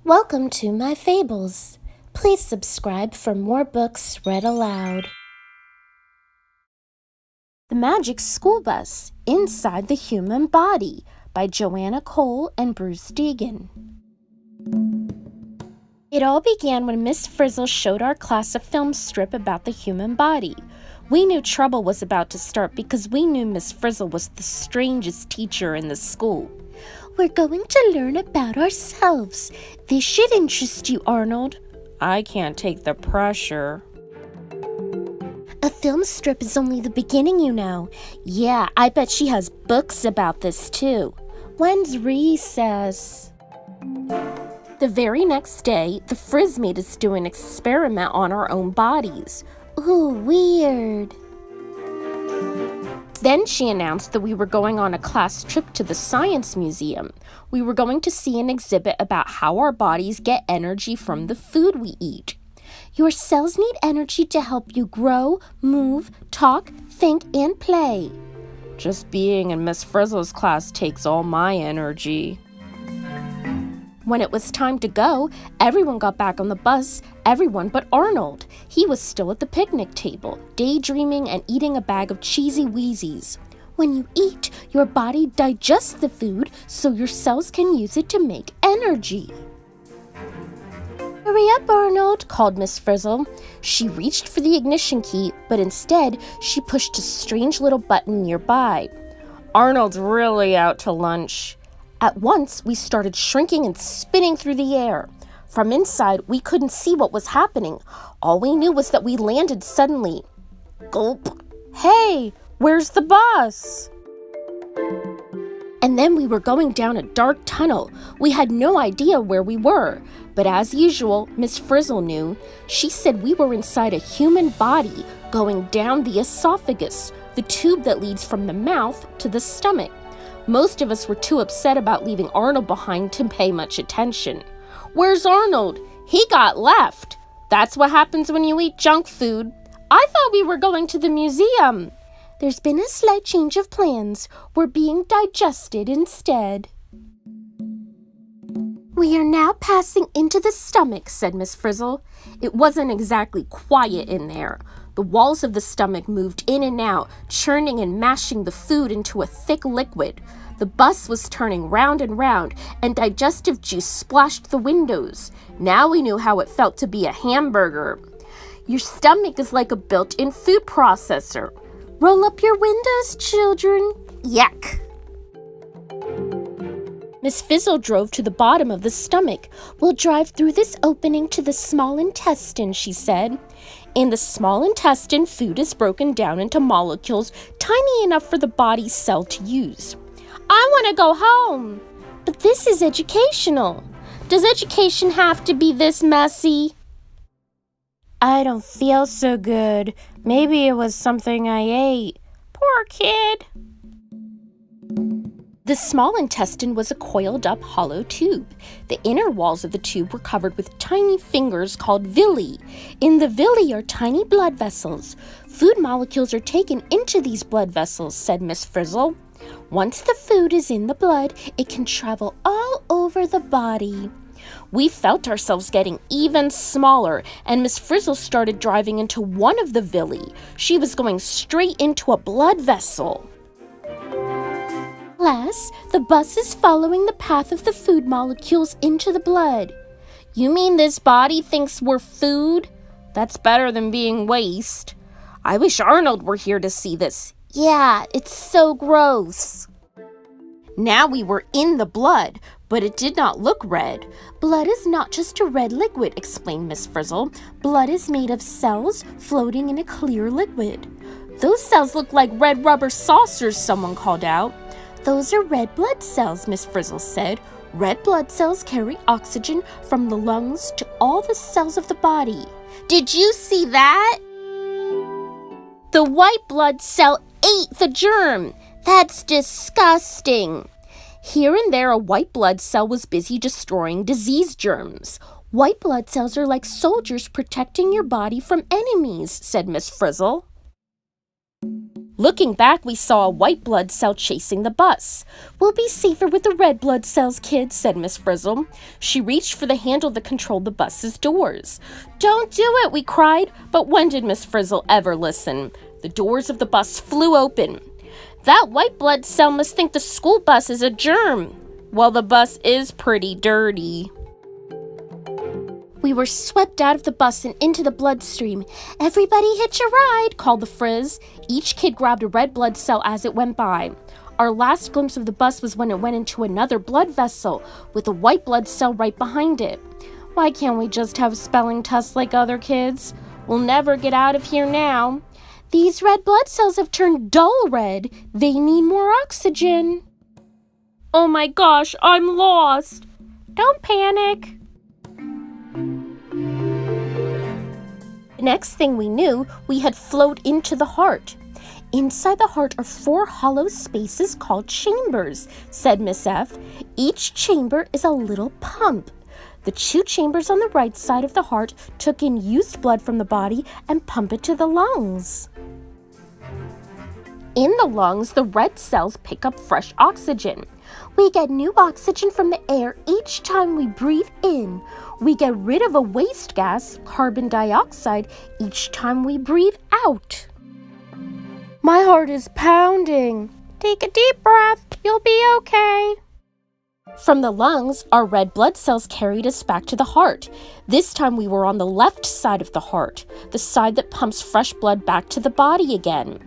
Welcome to my fables. Please subscribe for more books read aloud. The Magic School Bus Inside the Human Body by Joanna and Bruce Deegan. It all began when Miss Frizzle showed our class a film strip about the human body. We knew trouble was about to start because we knew Miss Frizzle was the strangest teacher in the school. We're going to learn about ourselves. This should interest you, Arnold. I can't take the pressure. A film strip is only the beginning, you know. Yeah, I bet she has books about this too. When's recess? The very next day, the Frizz made us do an experiment on our own bodies. Ooh, weird. Then she announced that we were going on a class trip to the Science Museum. We were going to see an exhibit about how our bodies get energy from the food we eat. Your cells need energy to help you grow, move, talk, think, and play. Just being in Miss Frizzle's class takes all my energy. When it was time to go, everyone got back on the bus, everyone but Arnold. He was still at the picnic table, daydreaming and eating a bag of cheesy Wheezies. When you eat, your body digests the food so your cells can use it to make energy. Hurry up, Arnold, called Miss Frizzle. She reached for the ignition key, but instead, she pushed a strange little button nearby. Arnold's really out to lunch. At once, we started shrinking and spinning through the air. From inside, we couldn't see what was happening. All we knew was that we landed suddenly. Gulp! Hey, where's the bus? And then we were going down a dark tunnel. We had no idea where we were. But as usual, Miss Frizzle knew. She said we were inside a human body going down the esophagus, the tube that leads from the mouth to the stomach. Most of us were too upset about leaving Arnold behind to pay much attention. Where's Arnold? He got left. That's what happens when you eat junk food. I thought we were going to the museum. There's been a slight change of plans. We're being digested instead. We are now passing into the stomach, said Miss Frizzle. It wasn't exactly quiet in there. The walls of the stomach moved in and out, churning and mashing the food into a thick liquid. The bus was turning round and round, and digestive juice splashed the windows. Now we knew how it felt to be a hamburger. Your stomach is like a built-in food processor. Roll up your windows, children. Yuck. Miss Frizzle drove to the bottom of the stomach. We'll drive through this opening to the small intestine, she said. In the small intestine, food is broken down into molecules tiny enough for the body's cell to use. I want to go home. But this is educational. Does education have to be this messy? I don't feel so good. Maybe it was something I ate. Poor kid. The small intestine was a coiled-up hollow tube. The inner walls of the tube were covered with tiny fingers called villi. In the villi are tiny blood vessels. Food molecules are taken into these blood vessels, said Miss Frizzle. Once the food is in the blood, it can travel all over the body. We felt ourselves getting even smaller, and Miss Frizzle started driving into one of the villi. She was going straight into a blood vessel. Class, the bus is following the path of the food molecules into the blood. You mean this body thinks we're food? That's better than being waste. I wish Arnold were here to see this. Yeah, it's so gross. Now we were in the blood, but it did not look red. Blood is not just a red liquid, explained Miss Frizzle. Blood is made of cells floating in a clear liquid. Those cells look like red rubber saucers, someone called out. Those are red blood cells, Miss Frizzle said. Red blood cells carry oxygen from the lungs to all the cells of the body. Did you see that? The white blood cell ate the germ. That's disgusting. Here and there, a white blood cell was busy destroying disease germs. White blood cells are like soldiers protecting your body from enemies, said Miss Frizzle. Looking back, we saw a white blood cell chasing the bus. "We'll be safer with the red blood cells, kids," said Miss Frizzle. She reached for the handle that controlled the bus's doors. "Don't do it," we cried, but when did Miss Frizzle ever listen? The doors of the bus flew open. "That white blood cell must think the school bus is a germ." "Well, the bus is pretty dirty." We were swept out of the bus and into the bloodstream. "Everybody hitch a ride," called the Frizz. Each kid grabbed a red blood cell as it went by. Our last glimpse of the bus was when it went into another blood vessel with a white blood cell right behind it. Why can't we just have spelling tests like other kids? We'll never get out of here now. "These red blood cells have turned dull red. They need more oxygen." "Oh my gosh, I'm lost." "Don't panic." Next thing we knew, we had flowed into the heart. "Inside the heart are 4 hollow spaces called chambers," said Miss F. "Each chamber is a little pump. The 2 chambers on the right side of the heart took in used blood from the body and pump it to the lungs. In the lungs, the red cells pick up fresh oxygen. We get new oxygen from the air each time we breathe in. We get rid of a waste gas, carbon dioxide, each time we breathe out." "My heart is pounding." "Take a deep breath. You'll be okay." From the lungs, our red blood cells carried us back to the heart. This time we were on the left side of the heart, the side that pumps fresh blood back to the body again.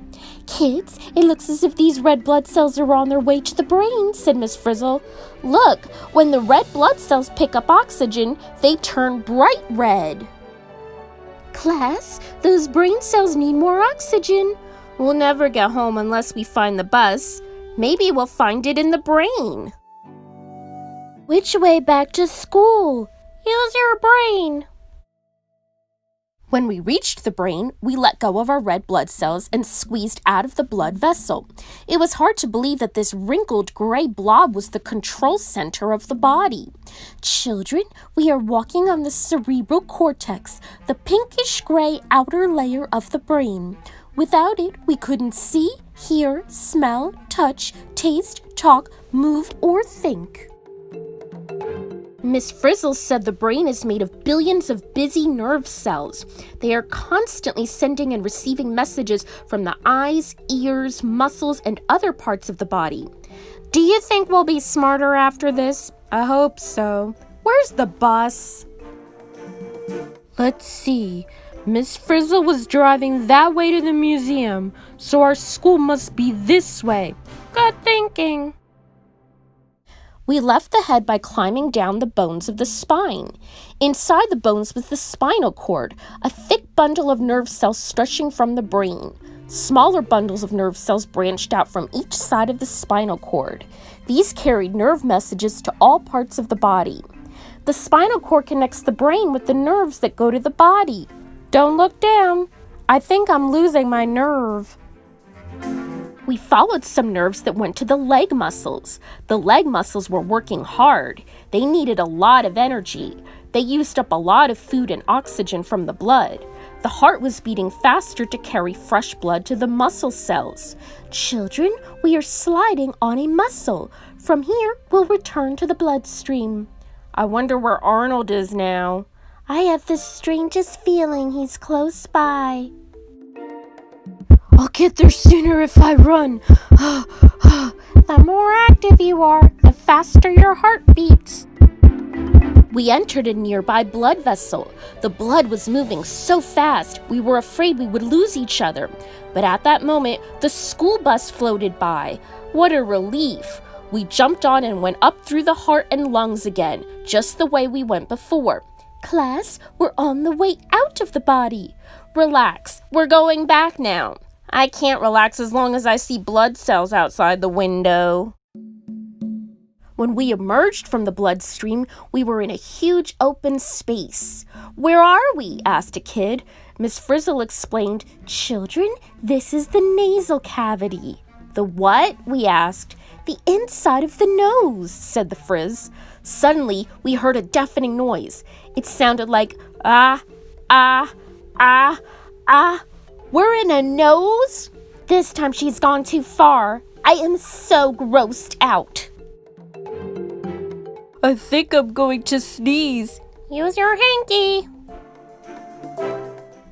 "Kids, it looks as if these red blood cells are on their way to the brain," said Miss Frizzle. "Look, when the red blood cells pick up oxygen, they turn bright red." "Class, those brain cells need more oxygen." "We'll never get home unless we find the bus. Maybe we'll find it in the brain." "Which way back to school?" "Use your brain." When we reached the brain, we let go of our red blood cells and squeezed out of the blood vessel. It was hard to believe that this wrinkled gray blob was the control center of the body. "Children, we are walking on the cerebral cortex, the pinkish gray outer layer of the brain. Without it, we couldn't see, hear, smell, touch, taste, talk, move, or think." Miss Frizzle said the brain is made of billions of busy nerve cells. They are constantly sending and receiving messages from the eyes, ears, muscles, and other parts of the body. "Do you think we'll be smarter after this?" "I hope so." "Where's the bus?" "Let's see. Miss Frizzle was driving that way to the museum, so our school must be this way." "Good thinking." We left the head by climbing down the bones of the spine. Inside the bones was the spinal cord, a thick bundle of nerve cells stretching from the brain. Smaller bundles of nerve cells branched out from each side of the spinal cord. These carried nerve messages to all parts of the body. The spinal cord connects the brain with the nerves that go to the body. "Don't look down. I think I'm losing my nerve." We followed some nerves that went to the leg muscles. The leg muscles were working hard. They needed a lot of energy. They used up a lot of food and oxygen from the blood. The heart was beating faster to carry fresh blood to the muscle cells. "Children, we are sliding on a muscle. From here, we'll return to the bloodstream." "I wonder where Arnold is now." "I have the strangest feeling he's close by." "I'll get there sooner if I run." "The more active you are, the faster your heart beats." We entered a nearby blood vessel. The blood was moving so fast, we were afraid we would lose each other. But at that moment, the school bus floated by. What a relief! We jumped on and went up through the heart and lungs again, just the way we went before. "Class, we're on the way out of the body." "Relax, we're going back now." "I can't relax as long as I see blood cells outside the window." When we emerged from the bloodstream, we were in a huge open space. "Where are we?" asked a kid. Miss Frizzle explained, "Children, this is the nasal cavity." "The what?" we asked. "The inside of the nose," said the Frizz. Suddenly, we heard a deafening noise. It sounded like, "Ah, ah, ah, ah." "We're in a nose?" This time she's gone too far. I am so grossed out. I think I'm going to sneeze. Use your hanky.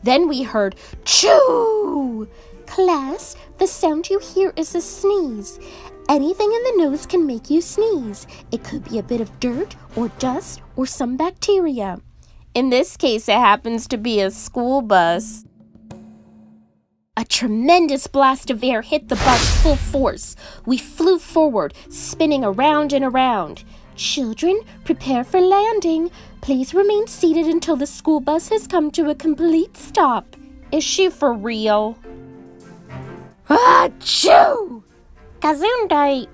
Then we heard, choo! Class, the sound you hear is a sneeze. Anything in the nose can make you sneeze. It could be a bit of dirt or dust or some bacteria. In this case, it happens to be a school bus. A tremendous blast of air hit the bus full force. We flew forward, spinning around and around. Children, prepare for landing. Please remain seated until the school bus has come to a complete stop. Is she for real? Achoo! Gesundheit.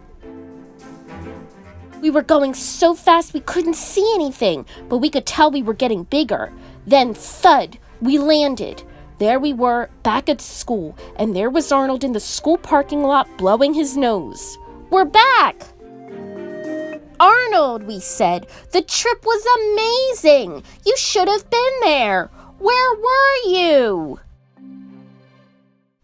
We were going so fast we couldn't see anything, but we could tell we were getting bigger. Then, thud, we landed. There we were, back at school, and there was Arnold in the school parking lot blowing his nose. We're back! Arnold, we said, the trip was amazing. You should have been there. Where were you?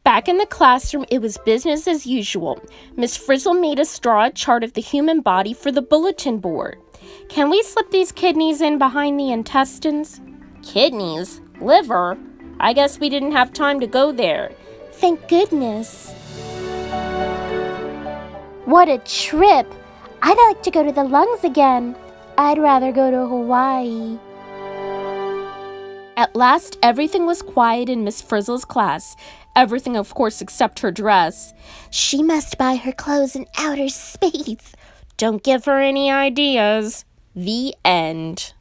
Back in the classroom, it was business as usual. Miss Frizzle made us draw a chart of the human body for the bulletin board. Can we slip these kidneys in behind the intestines? Kidneys? Liver? I guess we didn't have time to go there. Thank goodness. What a trip! I'd like to go to the lungs again. I'd rather go to Hawaii. At last, everything was quiet in Miss Frizzle's class. Everything, of course, except her dress. She must buy her clothes in outer space. Don't give her any ideas. The end.